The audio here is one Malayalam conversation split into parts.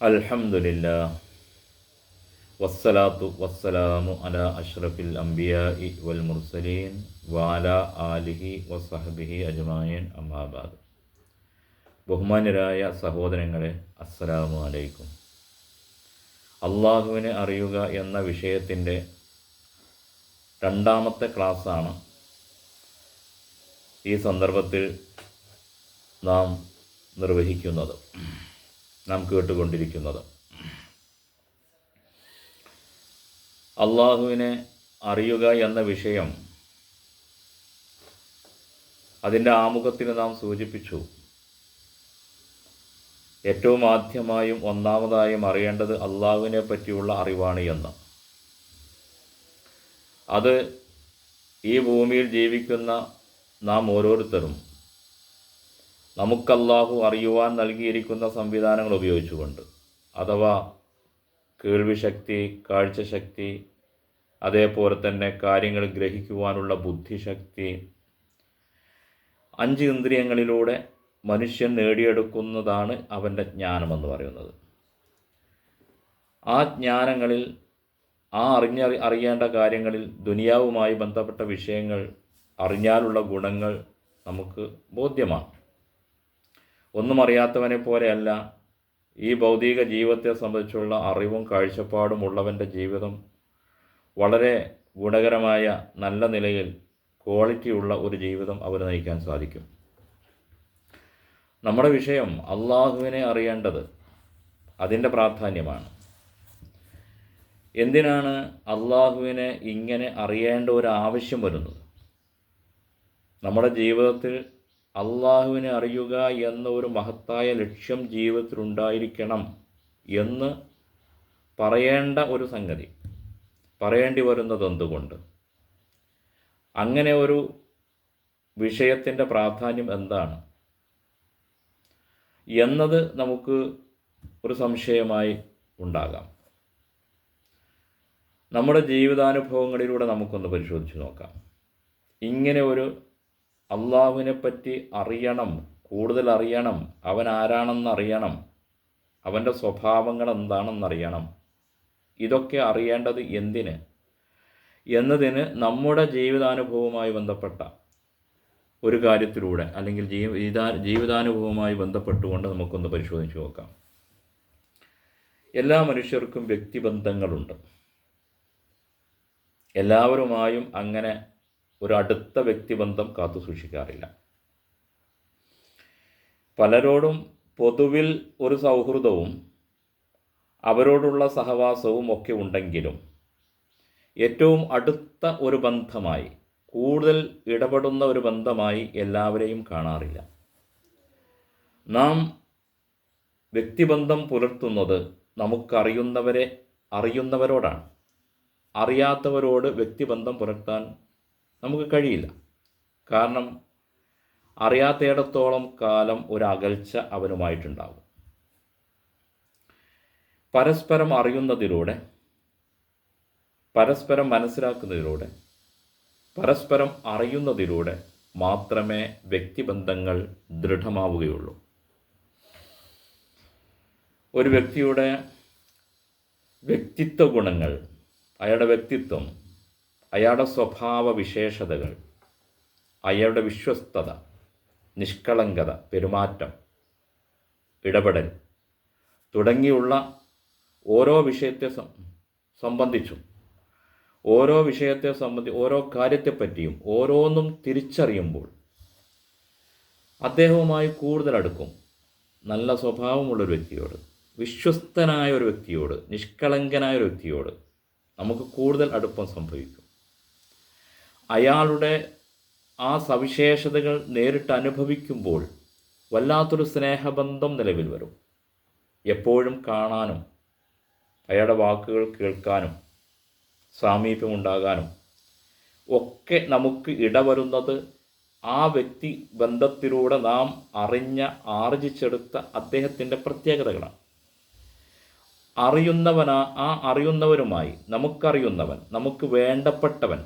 അൽഹംദുലില്ലാഹ് വസ്സലാത്തു വസ്സലാമു അലാ അഷ്റഫിൽ അംബിയാഇ വൽ മുർസലീൻ വഅലാ ആലിഹി വസഹ്ബിഹി അജ്മഈൻ അമ്മാ ബഅദ്. ബഹുമാന്യരായ സഹോദരങ്ങളെ, അസ്സലാമു അലൈക്കും. അള്ളാഹുവിനെ അറിയുക എന്ന വിഷയത്തിൻ്റെ രണ്ടാമത്തെ ക്ലാസ്സാണ് ഈ സന്ദർഭത്തിൽ നാം നിർവഹിക്കുന്നത്, നാം കേട്ടുകൊണ്ടിരിക്കുന്നത്. അള്ളാഹുവിനെ അറിയുക എന്ന വിഷയം, അതിൻ്റെ ആമുഖത്തിൽ നാം സൂചിപ്പിച്ചു. ഏറ്റവും ആദ്യമായും ഒന്നാമതായും അറിയേണ്ടത് അള്ളാഹുവിനെ പറ്റിയുള്ള അറിവാണ് എന്ന്. അത് ഈ ഭൂമിയിൽ ജീവിക്കുന്ന നാം ഓരോരുത്തരും നമുക്കല്ലാഹു അറിയുവാൻ നൽകിയിരിക്കുന്ന സംവിധാനങ്ങൾ ഉപയോഗിച്ചുകൊണ്ട്, അഥവാ കേൾവിശക്തി, കാഴ്ചശക്തി, അതേപോലെ തന്നെ കാര്യങ്ങൾ ഗ്രഹിക്കുവാനുള്ള ബുദ്ധിശക്തി, 5 ഇന്ദ്രിയങ്ങളിലൂടെ മനുഷ്യൻ നേടിയെടുക്കുന്നതാണ് അവൻ്റെ ജ്ഞാനമെന്ന് പറയുന്നത്. ആ ജ്ഞാനങ്ങളിൽ, അറിയേണ്ട കാര്യങ്ങളിൽ, ദുനിയാവുമായി ബന്ധപ്പെട്ട വിഷയങ്ങൾ അറിഞ്ഞാലുള്ള ഗുണങ്ങൾ നമുക്ക് ബോധ്യമാണ്. ഒന്നും അറിയാത്തവനെ പോലെയല്ല ഈ ഭൗതിക ജീവിതത്തെ സംബന്ധിച്ചുള്ള അറിവും കാഴ്ചപ്പാടും ഉള്ളവൻ്റെ ജീവിതം വളരെ ഗുണകരമായ, നല്ല നിലയിൽ ക്വാളിറ്റിയുള്ള ഒരു ജീവിതം അവന് നയിക്കാൻ സാധിക്കും. നമ്മുടെ വിഷയം അള്ളാഹുവിനെ അറിയേണ്ടത്, അതിൻ്റെ പ്രാധാന്യമാണ്. എന്തിനാണ് അള്ളാഹുവിനെ ഇങ്ങനെ അറിയേണ്ട ഒരു ആവശ്യം വരുന്നത്? നമ്മുടെ ജീവിതത്തിൽ അള്ളാഹുവിനെ അറിയുക എന്ന ഒരു മഹത്തായ ലക്ഷ്യം ജീവിതത്തിലുണ്ടായിരിക്കണം എന്ന് പറയേണ്ട ഒരു സംഗതി പറയേണ്ടി വരുന്നത് എന്തുകൊണ്ട്? അങ്ങനെ ഒരു വിഷയത്തിൻ്റെ പ്രാധാന്യം എന്താണ് എന്നത് നമുക്ക് ഒരു സംശയമായി ഉണ്ടാകാം. നമ്മുടെ ജീവിതാനുഭവങ്ങളിലൂടെ നമുക്കൊന്ന് പരിശോധിച്ച് നോക്കാം. ഇങ്ങനെ ഒരു അള്ളാഹുവിനെ പറ്റി അറിയണം, കൂടുതൽ അറിയണം, അവൻ ആരാണെന്നറിയണം, അവൻ്റെ സ്വഭാവങ്ങൾ എന്താണെന്നറിയണം, ഇതൊക്കെ അറിയേണ്ടത് എന്തിന് എന്നതിന് നമ്മുടെ ജീവിതാനുഭവവുമായി ബന്ധപ്പെട്ട ഒരു കാര്യത്തിലൂടെ, അല്ലെങ്കിൽ ജീവിതാനുഭവവുമായി ബന്ധപ്പെട്ടുകൊണ്ട് നമുക്കൊന്ന് പരിശോധിച്ച് നോക്കാം. എല്ലാ മനുഷ്യർക്കും വ്യക്തിബന്ധങ്ങളുണ്ട്. എല്ലാവരുമായും അങ്ങനെ ഒരു അടുത്ത വ്യക്തിബന്ധം കാത്തു സൂക്ഷിക്കാറില്ല. പലരോടും പൊതുവിൽ ഒരു സൗഹൃദവും അവരോടുള്ള സഹവാസവും ഒക്കെ ഉണ്ടെങ്കിലും ഏറ്റവും അടുത്ത ഒരു ബന്ധമായി, കൂടുതൽ ഇടപെടുന്ന ഒരു ബന്ധമായി എല്ലാവരെയും കാണാറില്ല. നാം വ്യക്തിബന്ധം പുലർത്തുന്നത് അറിയുന്നവരോടാണ്. അറിയാത്തവരോട് വ്യക്തിബന്ധം പുലർത്താൻ നമുക്ക് കഴിയില്ല. കാരണം അറിയാത്തയിടത്തോളം കാലം ഒരു അകൽച്ച അവനുമായിട്ടുണ്ടാകും. പരസ്പരം അറിയുന്നതിലൂടെ, പരസ്പരം മനസ്സിലാക്കുന്നതിലൂടെ, പരസ്പരം അറിയുന്നതിലൂടെ മാത്രമേ വ്യക്തിബന്ധങ്ങൾ ദൃഢമാവുകയുള്ളൂ. ഒരു വ്യക്തിയുടെ വ്യക്തിത്വ ഗുണങ്ങൾ, അയാളുടെ വ്യക്തിത്വം, അയാളുടെ സ്വഭാവ വിശേഷതകൾ, അയാളുടെ വിശ്വസ്തത, നിഷ്കളങ്കത, പെരുമാറ്റം, ഇടപെടൽ തുടങ്ങിയുള്ള ഓരോ കാര്യത്തെപ്പറ്റിയും ഓരോന്നും തിരിച്ചറിയുമ്പോൾ അദ്ദേഹവുമായി കൂടുതൽ അടുക്കും. നല്ല സ്വഭാവമുള്ളൊരു വ്യക്തിയോട്, വിശ്വസ്തനായ ഒരു വ്യക്തിയോട്, നിഷ്കളങ്കനായ ഒരു വ്യക്തിയോട് നമുക്ക് കൂടുതൽ അടുപ്പം സംഭവിക്കും. അയാളുടെ ആ സവിശേഷതകൾ നേരിട്ട് അനുഭവിക്കുമ്പോൾ വല്ലാത്തൊരു സ്നേഹബന്ധം നിലവിൽ വരും. എപ്പോഴും കാണാനും അയാളുടെ വാക്കുകൾ കേൾക്കാനും സാമീപ്യമുണ്ടാകാനും ഒക്കെ നമുക്ക് ഇടവരുന്നത് ആ വ്യക്തി ബന്ധത്തിലൂടെ നാം ആർജിച്ചെടുത്ത അദ്ദേഹത്തിൻ്റെ പ്രത്യേകതകളാണ്. അറിയുന്നവരുമായി, നമുക്കറിയുന്നവൻ, നമുക്ക് വേണ്ടപ്പെട്ടവൻ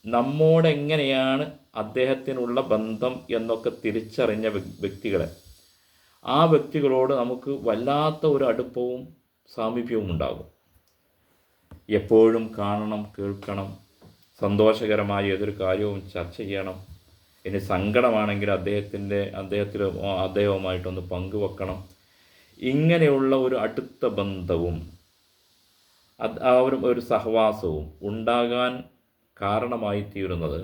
നമ്മോടെങ്ങനെയാണ് അദ്ദേഹത്തിനുള്ള ബന്ധം എന്നൊക്കെ തിരിച്ചറിഞ്ഞ വ്യക്തികളെ ആ വ്യക്തികളോട് നമുക്ക് വല്ലാത്ത ഒരു അടുപ്പവും സാമീപ്യവും ഉണ്ടാകും. എപ്പോഴും കാണണം, കേൾക്കണം, സന്തോഷകരമായ ഏതൊരു കാര്യവും ചർച്ച ചെയ്യണം. ഇനി സങ്കടമാണെങ്കിൽ അദ്ദേഹവുമായിട്ടൊന്ന് പങ്കുവെക്കണം. ഇങ്ങനെയുള്ള ഒരു അടുത്ത ബന്ധവും ഒരു സഹവാസവും ഉണ്ടാകാൻ കാരണമായി തീരുന്നത്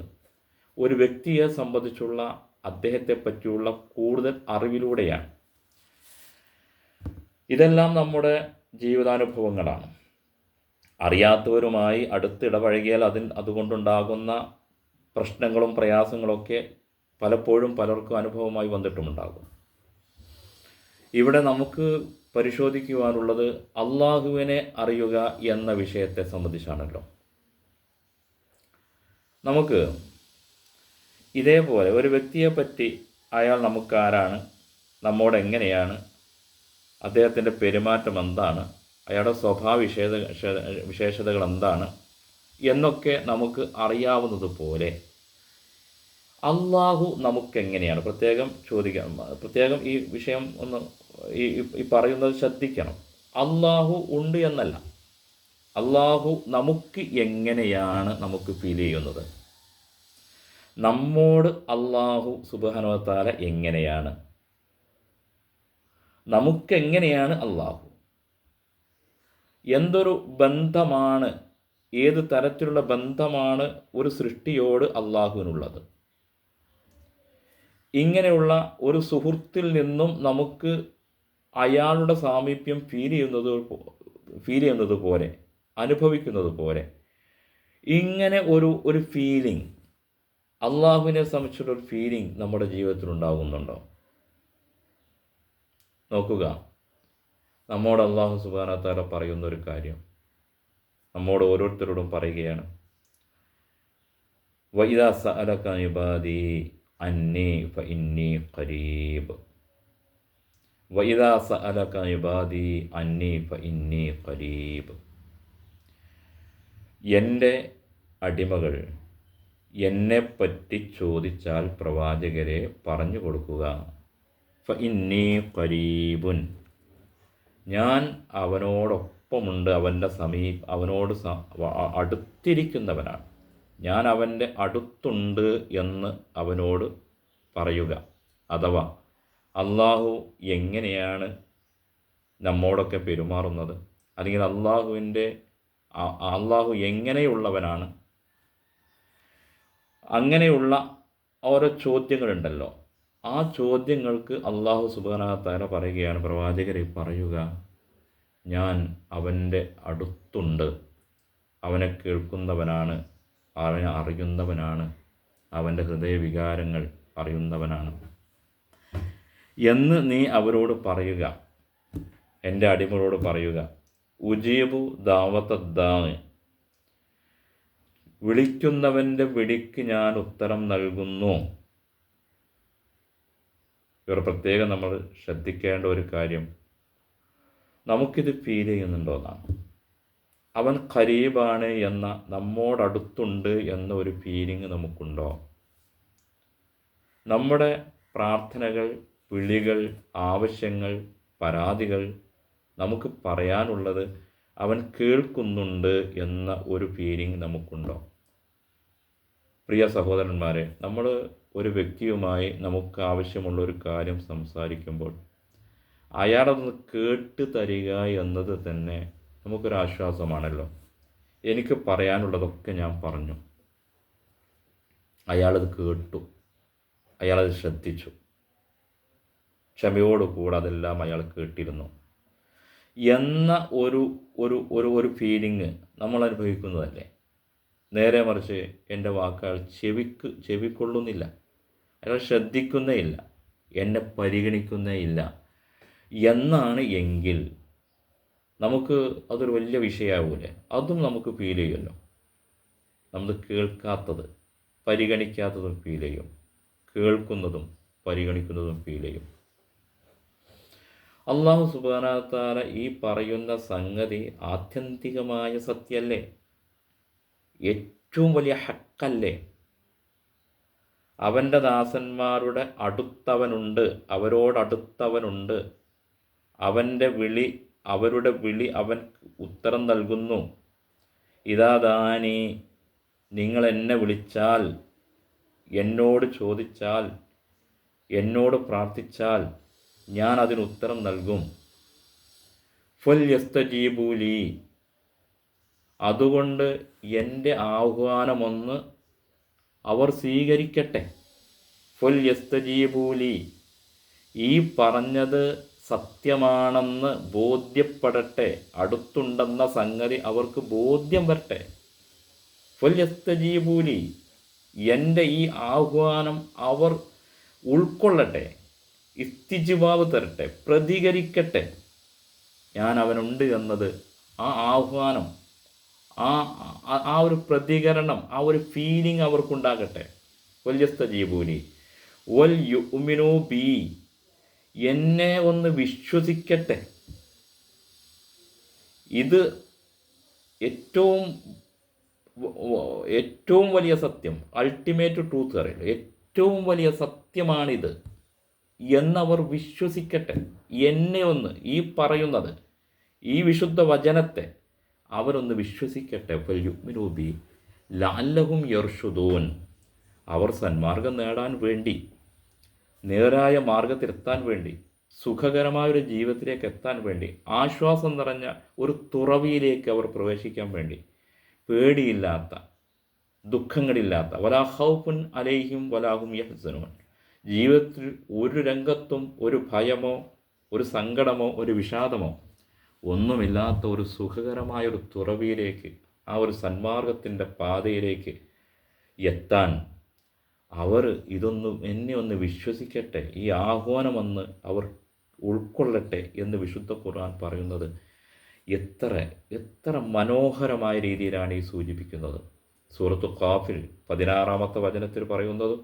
ഒരു വ്യക്തിയെ സംബന്ധിച്ചുള്ള അദ്ദേഹത്തെ പറ്റിയുള്ള കൂടുതൽ അറിവിലൂടെയാണ്. ഇതെല്ലാം നമ്മുടെ ജീവിതാനുഭവങ്ങളാണ്. അറിയാത്തവരുമായി അടുത്തിടപഴകിയാൽ അതുകൊണ്ടുണ്ടാകുന്ന പ്രശ്നങ്ങളും പ്രയാസങ്ങളൊക്കെ പലപ്പോഴും പലർക്കും അനുഭവമായി വന്നിട്ടുമുണ്ടാകും. ഇവിടെ നമുക്ക് പരിശോധിക്കുവാനുള്ളത് അള്ളാഹുവിനെ അറിയുക എന്ന വിഷയത്തെ സംബന്ധിച്ചാണല്ലോ. നമുക്ക് ഇതേപോലെ ഒരു വ്യക്തിയെപ്പറ്റി അയാൾ നമുക്കാരാണ്, നമ്മോട് എങ്ങനെയാണ്, അദ്ദേഹത്തിൻ്റെ പെരുമാറ്റം എന്താണ്, അയാളുടെ വിശേഷതകൾ എന്താണ് എന്നൊക്കെ നമുക്ക് അറിയാവുന്നതുപോലെ അള്ളാഹു നമുക്കെങ്ങനെയാണ് പ്രത്യേകം ഈ വിഷയം ഒന്ന് ഈ പറയുന്നത് ശ്രദ്ധിക്കണം. അള്ളാഹു ഉണ്ട് എന്നല്ല, അള്ളാഹു നമുക്ക് എങ്ങനെയാണ് നമുക്ക് ഫീൽ ചെയ്യുന്നത്, നമ്മോട് അള്ളാഹു സുബ്ഹാനഹു വ തആല എങ്ങനെയാണ്, നമുക്കെങ്ങനെയാണ് അള്ളാഹു, എന്തൊരു ബന്ധമാണ്, ഏത് തരത്തിലുള്ള ബന്ധമാണ് ഒരു സൃഷ്ടിയോട് അള്ളാഹുവിനുള്ളത്. ഇങ്ങനെയുള്ള ഒരു സുഹൃത്തിൽ നിന്നും നമുക്ക് അയാളുടെ സാമീപ്യം ഫീൽ ചെയ്യുന്നത് പോലെ, അനുഭവിക്കുന്നത് പോലെ ഇങ്ങനെ ഒരു ഫീലിംഗ്, അള്ളാഹുവിനെ സംബന്ധിച്ചുള്ളൊരു ഫീലിംഗ് നമ്മുടെ ജീവിതത്തിൽ ഉണ്ടാകുന്നുണ്ടോ? നോക്കുക, നമ്മോട് അള്ളാഹു സുബ്ഹാനഹു വ തആല പറയുന്ന ഒരു കാര്യം നമ്മോട് ഓരോരുത്തരോടും പറയുകയാണ്. വഇദാ സഅലക ഇബാദി അന്നി ഫഇന്നി ഖരീബ്, വഇദാ സഅലക ഇബാദി അന്നി ഫഇന്നി ഖരീബ്. എൻ്റെ അടിമകൾ എന്നെപ്പറ്റി ചോദിച്ചാൽ പ്രവാചകരെ പറഞ്ഞു കൊടുക്കുക, ഫഇന്നി ഖരീബുൻ, ഞാൻ അവനോടൊപ്പമുണ്ട്, അവനോട് അടുത്തിരിക്കുന്നവനാണ്, ഞാൻ അവൻ്റെ അടുത്തുണ്ട് എന്ന് അവനോട് പറയുക. അഥവാ അള്ളാഹു എങ്ങനെയാണ് നമ്മോടൊക്കെ പെരുമാറുന്നത്, അല്ലെങ്കിൽ അള്ളാഹു എങ്ങനെയുള്ളവനാണ്, അങ്ങനെയുള്ള ഓരോ ചോദ്യങ്ങളുണ്ടല്ലോ. ആ ചോദ്യങ്ങൾക്ക് അള്ളാഹു സുബ്ഹാനഹു വ തആല പറയുകയാണ്, പ്രവാചകരെ പറയുക, ഞാൻ അവൻ്റെ അടുത്തുണ്ട്, അവനെ കേൾക്കുന്നവനാണ്, അവനെ അറിയുന്നവനാണ്, അവൻ്റെ ഹൃദയവികാരങ്ങൾ അറിയുന്നവനാണ് എന്ന് നീ അവരോട് പറയുക, എൻ്റെ അടിമകളോട് പറയുക. ഉജീബു ദാവത്ത ദാഇ, വിളിക്കുന്നവൻ്റെ വിളിക്ക് ഞാൻ ഉത്തരം നൽകുന്നു. ഇവർ പ്രത്യേകം നമ്മൾ ശ്രദ്ധിക്കേണ്ട ഒരു കാര്യം, നമുക്കിത് ഫീൽ ചെയ്യുന്നുണ്ടോ എന്നാണ്. അവൻ ഖരീബാണ് എന്ന, നമ്മോടടുത്തുണ്ട് എന്ന ഒരു ഫീലിംഗ് നമുക്കുണ്ടോ? നമ്മുടെ പ്രാർത്ഥനകൾ, വിളികൾ, ആവശ്യങ്ങൾ, പരാതികൾ, നമുക്ക് പറയാനുള്ളത് അവൻ കേൾക്കുന്നുണ്ട് എന്ന ഒരു ഫീലിംഗ് നമുക്കുണ്ടോ? പ്രിയ സഹോദരന്മാരെ, നമ്മൾ ഒരു വ്യക്തിയുമായി നമുക്ക് ആവശ്യമുള്ള ഒരു കാര്യം സംസാരിക്കുമ്പോൾ അയാളൊന്ന് കേട്ട് തരിക എന്നത് തന്നെ നമുക്കൊരാശ്വാസമാണല്ലോ. എനിക്ക് പറയാനുള്ളതൊക്കെ ഞാൻ പറഞ്ഞു, അയാളത് കേട്ടു, അയാളത് ശ്രദ്ധിച്ചു, ക്ഷമയോടുകൂടെ അതെല്ലാം അയാൾ കേട്ടിരുന്നു എന്ന ഒരു ഫീലിംഗ് നമ്മൾ അനുഭവിക്കുന്നതല്ലേ. നേരെ മറിച്ച് എൻ്റെ വാക്കുകൾ ചെവിക്കൊള്ളുന്നില്ല, അയാൾ ശ്രദ്ധിക്കുന്നേ ഇല്ല, എന്നെ പരിഗണിക്കുന്നേ ഇല്ല എന്നാണ് എങ്കിൽ നമുക്ക് അതൊരു വലിയ വിഷയമാവൂലേ? അതും നമുക്ക് ഫീൽ ചെയ്യുമല്ലോ. നമ്മൾ കേൾക്കാത്തത്, പരിഗണിക്കാത്തതും ഫീൽ ചെയ്യും, കേൾക്കുന്നതും പരിഗണിക്കുന്നതും ഫീൽ ചെയ്യും. അള്ളാഹു സുബ്ഹാനഹു വ തആല ഈ പറയുന്ന സംഗതി ആത്യന്തികമായ സത്യമല്ലേ? ഏറ്റവും വലിയ ഹക്കല്ലേ? അവൻ്റെ ദാസന്മാരുടെ അടുത്തവനുണ്ട്, അവരോടടുത്തവനുണ്ട്. അവരുടെ വിളി അവൻ ഉത്തരം നൽകുന്നു. ഇതാ ദാനി, നിങ്ങൾ എന്നെ വിളിച്ചാൽ, എന്നോട് ചോദിച്ചാൽ, എന്നോട് പ്രാർത്ഥിച്ചാൽ ഞാൻ അതിന് ഉത്തരം നൽകും. ഫൽയസ്തജീബൂലി, അതുകൊണ്ട് എൻ്റെ ആഹ്വാനമൊന്ന് അവർ സ്വീകരിക്കട്ടെ. ഫൽയസ്തജീബൂലി, ഈ പറഞ്ഞത് സത്യമാണെന്ന് ബോധ്യപ്പെടട്ടെ, അടുത്തുണ്ടെന്ന സംഗതി അവർക്ക് ബോധ്യം വരട്ടെ. ഫൽയസ്തജീബൂലി, എൻ്റെ ഈ ആഹ്വാനം അവർ ഉൾക്കൊള്ളട്ടെ, ഇസ്തിജ്വാബ് തരട്ടെ, പ്രതികരിക്കട്ടെ. ഞാൻ അവനുണ്ട് എന്നത്, ആ ആഹ്വാനം, ആ ഒരു പ്രതികരണം, ആ ഒരു ഫീലിംഗ് അവർക്കുണ്ടാകട്ടെ. വല്യസ്തജീബൂനി വൽ യുഅ്മിനൂ ബി, എന്നെ ഒന്ന് വിശ്വസിക്കട്ടെ. ഇത് ഏറ്റവും വലിയ സത്യം, അൾട്ടിമേറ്റ് ട്രൂത്ത് അറിയില്ല, ഏറ്റവും വലിയ സത്യമാണിത് എന്നവർ വിശ്വസിക്കട്ടെ. എന്നെ ഒന്ന്, ഈ പറയുന്നത്, ഈ വിശുദ്ധ വചനത്തെ അവരൊന്ന് വിശ്വസിക്കട്ടെ. ഫൽയുഅ്മിനൂ ബി ലഅല്ലഹും യർഷുദൂൻ, അവർ സന്മാർഗം നേടാൻ വേണ്ടി, നേരായ മാർഗത്തിലെത്താൻ വേണ്ടി, സുഖകരമായൊരു ജീവിതത്തിലേക്ക് എത്താൻ വേണ്ടി, ആശ്വാസം നിറഞ്ഞ ഒരു തുറവിയിലേക്ക് അവർ പ്രവേശിക്കാൻ വേണ്ടി, പേടിയില്ലാത്ത, ദുഃഖങ്ങളില്ലാത്ത, വലാ ഖൗഫുൻ അലൈഹിം വലാഹും യഹ്സനൂൻ, ജീവിതത്തിൽ ഒരു രംഗത്തും ഒരു ഭയമോ ഒരു സങ്കടമോ ഒരു വിഷാദമോ ഒന്നുമില്ലാത്ത ഒരു സുഖകരമായൊരു തുറവിയിലേക്ക്, ആ ഒരു സന്മാർഗത്തിൻ്റെ പാതയിലേക്ക് എത്താൻ അവർ എന്നെ ഒന്ന് വിശ്വസിക്കട്ടെ, ഈ ആഹ്വാനമൊന്ന് അവർ ഉൾക്കൊള്ളട്ടെ എന്ന് വിശുദ്ധ ഖുർആൻ പറയുന്നത് എത്ര മനോഹരമായ രീതിയിലാണ് ഈ സൂചിപ്പിക്കുന്നത്. സൂറത്തു ഖാഫിൽ 16-ാമത്തെ വചനത്തിൽ പറയുന്നത്,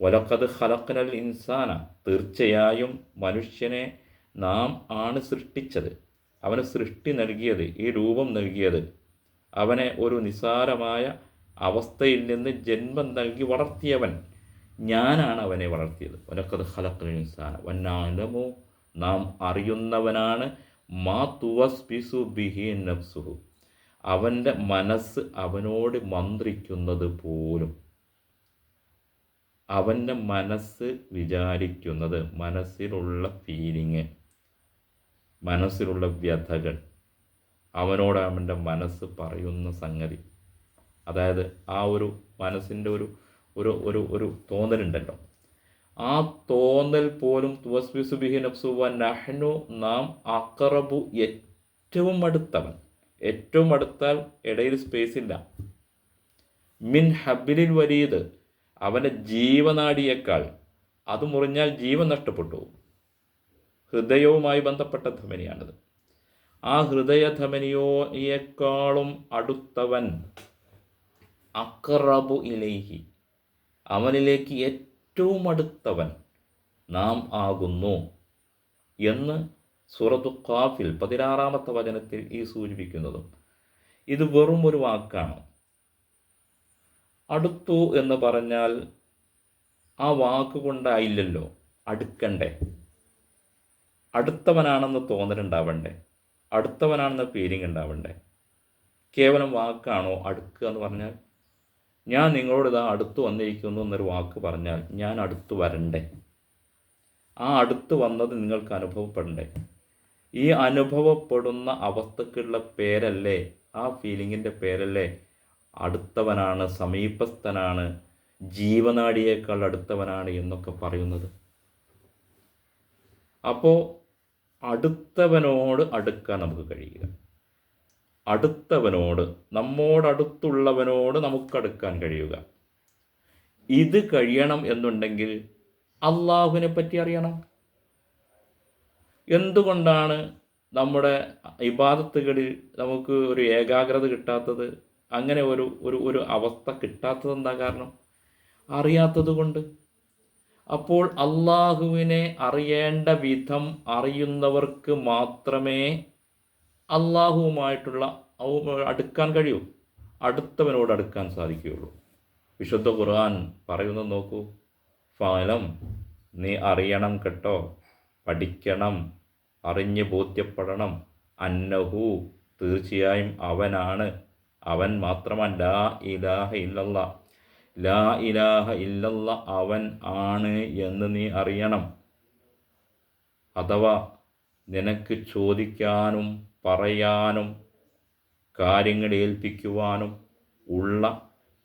വലഖദ് ഖലഖ്നൽ ഇൻസാന, തീർച്ചയായും മനുഷ്യനെ നാം ആണ് സൃഷ്ടിച്ചത്, അവന് സൃഷ്ടി നൽകിയത്, ഈ രൂപം നൽകിയത്, അവനെ ഒരു നിസാരമായ അവസ്ഥയിൽ നിന്ന് ജന്മം നൽകി വളർത്തിയവൻ ഞാനാണ് അവനെ വളർത്തിയത്. വലഖദ് ഖലഖ്നൽ ഇൻസാന വനഅലമു, നാം അറിയുന്നവനാണ്, മാ തുവസ്ബിസു ബിഹി നഫ്സുഹു, അവൻ്റെ മനസ്സ് അവനോട് മന്ത്രിക്കുന്നത് പോലും, അവൻ്റെ മനസ്സ് വിചാരിക്കുന്നത്, മനസ്സിലുള്ള ഫീലിങ്, മനസ്സിലുള്ള വ്യഥകൾ, അവനോട് അവൻ്റെ മനസ്സ് പറയുന്ന സംഗതി, അതായത് ആ ഒരു മനസ്സിൻ്റെ ഒരു തോന്നലുണ്ടല്ലോ, ആ തോന്നൽ പോലും തുവസ്വിസു ബിഹി നഫ്സു വ നഹ്നു, നാം അഖറബു, ഏറ്റവും അടുത്തവൻ, ഏറ്റവും അടുത്താൽ ഇടയിൽ സ്പേസ് ഇല്ല, മിൻ ഹബ്ലിൽ വരീദ്, അവൻ്റെ ജീവനാഡിയേക്കാൾ, അത് മുറിഞ്ഞാൽ ജീവൻ നഷ്ടപ്പെട്ടു. ഹൃദയവുമായി ബന്ധപ്പെട്ട ധമനിയാണത്. ആ ഹൃദയധമനിയേക്കാളും അടുത്തവൻ, അഖറബു ഇലൈഹി, അവനിലേക്ക് ഏറ്റവും അടുത്തവൻ നാം ആകുന്നു എന്ന് സൂറത്തു ഖാഫിൽ 16-ാമത്തെ വചനത്തിൽ ഈ സൂചിപ്പിക്കുന്നതും. ഇത് വെറും ഒരു വാക്കാണ്. അടുത്തു എന്ന് പറഞ്ഞാൽ ആ വാക്ക് കൊണ്ടായില്ലല്ലോ, അടുക്കണ്ടേ, അടുത്തവനാണെന്ന് തോന്നലുണ്ടാവണ്ടേ, അടുത്തവനാണെന്ന് ഫീലിംഗ് ഉണ്ടാവണ്ടേ. കേവലം വാക്കാണോ അടുക്കുക എന്ന് പറഞ്ഞാൽ? ഞാൻ നിങ്ങളോട് ഇതാ അടുത്ത് വന്നിരിക്കുന്നു എന്നൊരു വാക്ക് പറഞ്ഞാൽ ഞാൻ അടുത്ത് വരണ്ടേ? ആ അടുത്ത് വന്നത് നിങ്ങൾക്ക് അനുഭവപ്പെടണ്ടേ? ഈ അനുഭവപ്പെടുന്ന അവസ്ഥക്കുള്ള പേരല്ലേ, ആ ഫീലിങ്ങിൻ്റെ പേരല്ലേ അടുത്തവനാണ്, സമീപസ്ഥനാണ്, ജീവനാഡിയേക്കാൾ അടുത്തവനാണ് എന്നൊക്കെ പറയുന്നത്. അപ്പോൾ അടുത്തവനോട് അടുക്കാൻ നമുക്ക് കഴിയുക, അടുത്തവനോട്, നമ്മോടടുത്തുള്ളവനോട് നമുക്കടുക്കാൻ കഴിയുക. ഇത് കഴിയണം എന്നുണ്ടെങ്കിൽ അള്ളാഹുവിനെ പറ്റി അറിയണം. എന്തുകൊണ്ടാണ് നമ്മുടെ ഇബാദത്തുകളിൽ നമുക്ക് ഒരു ഏകാഗ്രത കിട്ടാത്തത്, അങ്ങനെ ഒരു അവസ്ഥ കിട്ടാത്തത്? എന്താ കാരണം? അറിയാത്തത് കൊണ്ട്. അപ്പോൾ അള്ളാഹുവിനെ അറിയേണ്ട വിധം അറിയുന്നവർക്ക് മാത്രമേ അള്ളാഹുവുമായിട്ടുള്ള അടുക്കാൻ കഴിയൂ, അടുത്തവനോട് അടുക്കാൻ സാധിക്കുകയുള്ളൂ. വിശുദ്ധ ഖുർആൻ പറയുന്നത് നോക്കൂ. ഫലം, നീ അറിയണം കേട്ടോ, പഠിക്കണം, അറിഞ്ഞ് ബോധ്യപ്പെടണം. അന്നഹു, തീർച്ചയായും അവനാണ്, അവൻ മാത്രമല്ല, ലാ ഇലാഹ ഇല്ലല്ല, ലാ ഇലാഹ ഇല്ലല്ല അവൻ ആണ് എന്ന് നീ അറിയണം. അഥവാ നിനക്ക് ചോദിക്കാനും പറയാനും കാര്യങ്ങൾ ഏൽപ്പിക്കുവാനും ഉള്ള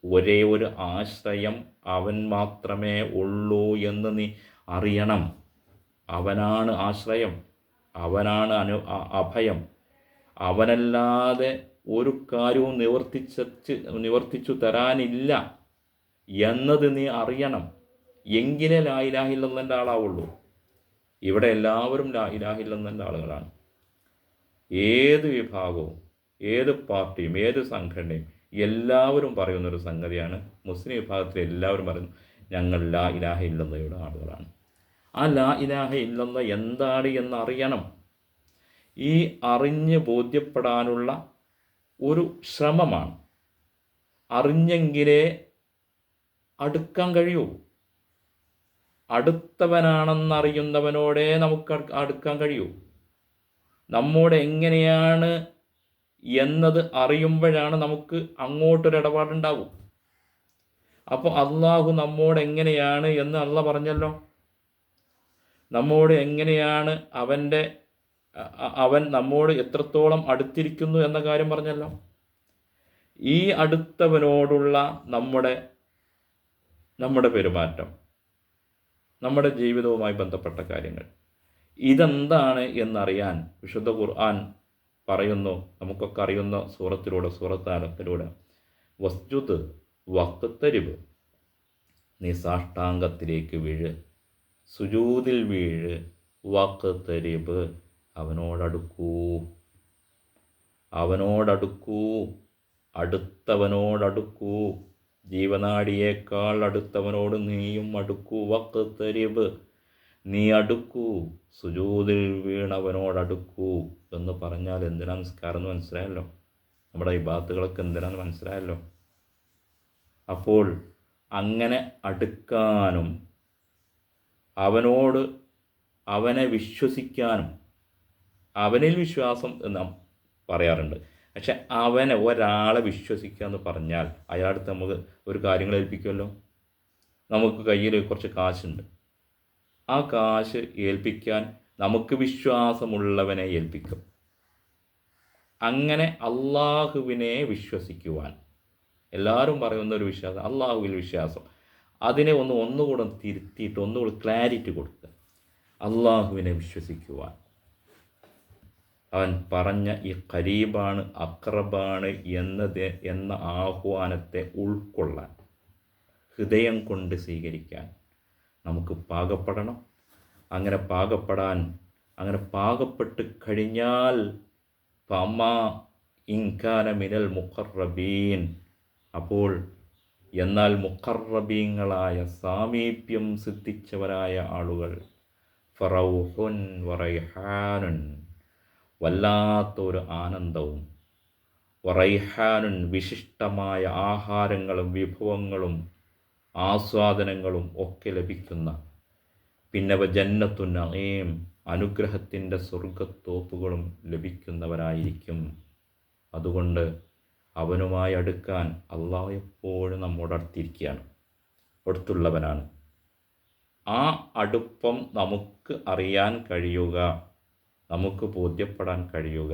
ഒരേ ഒരു ആശ്രയം അവൻ മാത്രമേ ഉള്ളൂ എന്ന് നീ അറിയണം. അവനാണ് ആശ്രയം, അവനാണ് അഭയം. അവനല്ലാതെ ഒരു കാര്യവും നിവർത്തിച്ചു തരാനില്ല എന്നത് നീ അറിയണം. എങ്കിലേ ലാ ഇലാഹ ഇല്ലല്ലാഹ്ന്റെ ആളാവുള്ളൂ. ഇവിടെ എല്ലാവരും ലാ ഇലാഹ ഇല്ലല്ലാഹ്ന്റെ ആളുകളാണ്. ഏത് വിഭാഗവും, ഏത് പാർട്ടിയും, ഏത് സംഘടനയും എല്ലാവരും പറയുന്നൊരു സംഗതിയാണ്, മുസ്ലിം വിഭാഗത്തിൽ എല്ലാവരും പറയുന്നു, ഞങ്ങൾ ലാ ഇലാഹ ഇല്ലല്ലാഹയുടെ ആളുകളാണ്. ആ ലാ ഇലാഹ ഇല്ലല്ലാഹ് എന്താണ് എന്ന് അറിയണം. ഈ അറിഞ്ഞ് ബോധ്യപ്പെടാനുള്ള ഒരു ശ്രമമാണ്. അറിഞ്ഞെങ്കിലേ അടുക്കാൻ കഴിയൂ. അടുത്തവനാണെന്നറിയുന്നവനോടേ നമുക്ക് അടുക്കാൻ കഴിയൂ. നമ്മോട് എങ്ങനെയാണ് എന്നത് അറിയുമ്പോഴാണ് നമുക്ക് അങ്ങോട്ടൊരിടപാടുണ്ടാവും. അപ്പോൾ അള്ളാഹു നമ്മോട് എങ്ങനെയാണ് എന്ന് അള്ളാഹ് പറഞ്ഞല്ലോ. നമ്മോട് എങ്ങനെയാണ് അവൻ നമ്മോട് എത്രത്തോളം അടുത്തിരിക്കുന്നു എന്ന കാര്യം പറഞ്ഞല്ലോ. ഈ അടുത്തവനോടുള്ള നമ്മുടെ പെരുമാറ്റം, നമ്മുടെ ജീവിതവുമായി ബന്ധപ്പെട്ട കാര്യങ്ങൾ, ഇതെന്താണ് എന്നറിയാൻ വിശുദ്ധ ഖുർആൻ പറയുന്നു. നമുക്കൊക്കെ അറിയുന്ന സൂറത്ത് ആലത്തിലൂടെ, വസ്ജുദ് വഖ്തരിബ്, നീ സാഷ്ടാംഗത്തിലേക്ക് വീഴ്, സുജൂദിൽ വീഴ്, വഖ്തരിബ്, അവനോടടുക്കൂ, അടുത്തവനോടടുക്കൂ, ജീവനാടിയേക്കാൾ അടുത്തവനോട് നീയും അടുക്കൂ. വഖ്തരിബ്, നീ അടുക്കൂ, സുജൂദിൽ വീണവനോടടുക്കൂ എന്ന് പറഞ്ഞാൽ എന്തിനാ നിസ്കാരം എന്ന് മനസ്സിലായല്ലോ. നമ്മുടെ ഇബാദത്തുകളൊക്കെ എന്തിനാന്ന് മനസ്സിലായല്ലോ. അപ്പോൾ അങ്ങനെ അടുക്കാനും അവനെ വിശ്വസിക്കാനും, അവനിൽ വിശ്വാസം എന്ന് പറയാറുണ്ട്. പക്ഷെ ഒരാളെ വിശ്വസിക്കുക എന്ന് പറഞ്ഞാൽ അയാളടുത്ത് നമുക്ക് ഒരു കാര്യങ്ങൾ ഏൽപ്പിക്കുമല്ലോ. നമുക്ക് കയ്യിൽ കുറച്ച് കാശുണ്ട്, ആ കാശ് ഏൽപ്പിക്കാൻ നമുക്ക് വിശ്വാസമുള്ളവനെ ഏൽപ്പിക്കും. അങ്ങനെ അള്ളാഹുവിനെ വിശ്വസിക്കുവാൻ എല്ലാവരും പറയുന്ന ഒരു വിശ്വാസം, അള്ളാഹുവിൽ വിശ്വാസം, അതിനെ ഒന്നുകൂടെ തിരുത്തിയിട്ട് ഒന്നുകൂടെ ക്ലാരിറ്റി കൊടുക്കുക. അള്ളാഹുവിനെ വിശ്വസിക്കുവാൻ അവൻ പറഞ്ഞ ഈ ഖരീബാണ്, അഖ്റബാണ് എന്ന ആഹ്വാനത്തെ ഉൾക്കൊള്ളാൻ, ഹൃദയം കൊണ്ട് സ്വീകരിക്കാൻ നമുക്ക് പാകപ്പെടണം. അങ്ങനെ പാകപ്പെട്ട് കഴിഞ്ഞാൽ ഫമാ ഇൻകാന മിനൽ മുഖറബീൻ, അപ്പോൾ എന്നാൽ മുഖറബീങ്ങളായ, സാമീപ്യം സിദ്ധിച്ചവരായ ആളുകൾ, ഫറൗഹുൻ വറൈഹാനുൻ, വല്ലാത്തൊരു ആനന്ദവും, വറൈഹാനുൻ, വിശിഷ്ടമായ ആഹാരങ്ങളും വിഭവങ്ങളും ആസ്വാദനങ്ങളും ഒക്കെ ലഭിക്കുന്ന, പിന്നെ ജന്നത്തു നഈം, അനുഗ്രഹത്തിൻ്റെ സ്വർഗത്തോപ്പുകളും ലഭിക്കുന്നവരായിരിക്കും. അതുകൊണ്ട് അവനുമായി അടുക്കാൻ അള്ളാഹു എപ്പോഴും നമ്മോട് അടുത്തുള്ളവനാണ്. ആ അടുപ്പം നമുക്ക് അറിയാൻ കഴിയുക, നമുക്ക് ബോധ്യപ്പെടാൻ കഴിയുക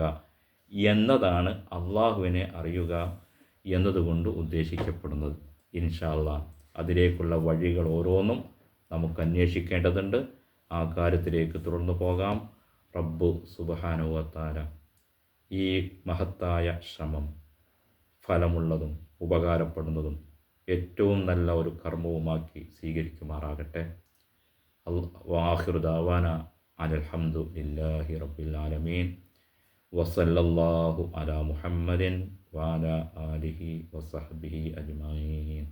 എന്നതാണ് അള്ളാഹുവിനെ അറിയുക എന്നതുകൊണ്ട് ഉദ്ദേശിക്കപ്പെടുന്നത്. ഇൻഷാ അല്ലാഹ് അതിലേക്കുള്ള വഴികൾ ഓരോന്നും നമുക്ക് അന്വേഷിക്കേണ്ടതുണ്ട്. ആ കാര്യത്തിലേക്ക് തുടർന്നു പോകാം. റബ്ബ് സുബ്ഹാനഹു വ തആല ഈ മഹത്തായ ശ്രമം ഫലമുള്ളതും ഉപകാരപ്പെടുന്നതും ഏറ്റവും നല്ല ഒരു കർമ്മവുമാക്കി സ്വീകരിക്കുമാറാകട്ടെ. വാഖിറു ദഅവാന അൽഹംദുലില്ലാഹി റബ്ബിൽ ആലമീൻ. വസല്ലല്ലാഹു അലാ മുഹമ്മദിൻ വഅലാ ആലിഹി വസഹ്ബിഹി അജ്മഈൻ.